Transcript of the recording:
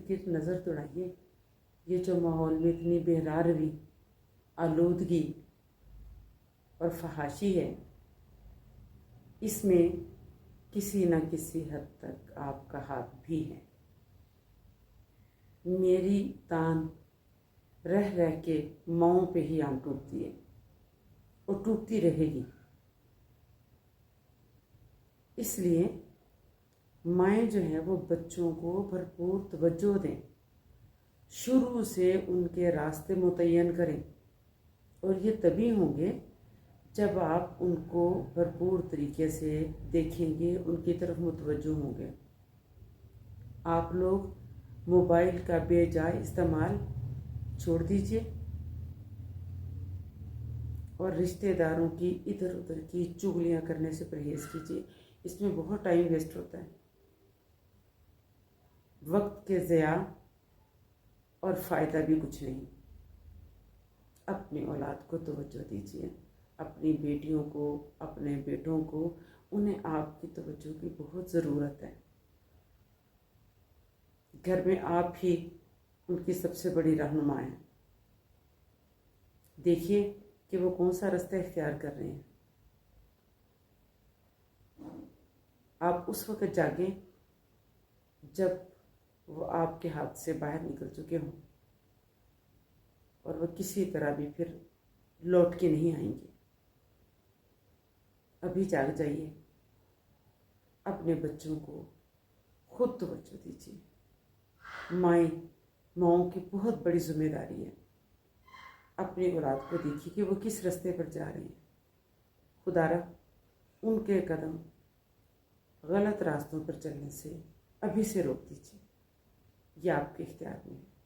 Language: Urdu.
ارد گرد نظر دوڑائیے، یہ جو ماحول میں اتنی بہراروی، آلودگی اور فحاشی ہے، اس میں کسی نہ کسی حد تک آپ کا ہاتھ بھی ہے۔ میری تان رہ رہ کے ماؤں پہ ہی آن ٹوٹتی ہے اور ٹوٹتی رہے گی۔ اس لیے مائیں جو ہیں وہ بچوں کو بھرپور توجہ دیں، شروع سے ان کے راستے متعین کریں، اور یہ تبھی ہوں گے جب آپ ان کو بھرپور طریقے سے دیکھیں گے، ان کی طرف متوجہ ہوں گے۔ آپ لوگ موبائل کا بے جائے استعمال چھوڑ دیجئے اور رشتہ داروں کی ادھر ادھر کی چغلیاں کرنے سے پرہیز کیجیے، اس میں بہت ٹائم ویسٹ ہوتا ہے، وقت کے ضیاع اور فائدہ بھی کچھ نہیں۔ اپنی اولاد کو توجہ دیجیے، اپنی بیٹیوں کو، اپنے بیٹوں کو، انہیں آپ کی توجہ کی بہت ضرورت ہے۔ گھر میں آپ ہی ان کی سب سے بڑی رہنما ہیں۔ دیکھیے کہ وہ کون سا راستہ اختیار کر رہے ہیں۔ آپ اس وقت جاگیں جب وہ آپ کے ہاتھ سے باہر نکل چکے ہوں اور وہ کسی طرح بھی پھر لوٹ کے نہیں آئیں گے۔ ابھی جاگ جائیے، اپنے بچوں کو خود توجہ دیجیے۔ ماؤں کی بہت بڑی ذمہ داری ہے۔ اپنی اولاد کو دیکھیے کہ وہ کس راستے پر جا رہے ہیں، خدا را ان کے قدم غلط راستوں پر چلنے سے ابھی سے روک دیجیے۔ یہ آپ کے اختیار میں ہے۔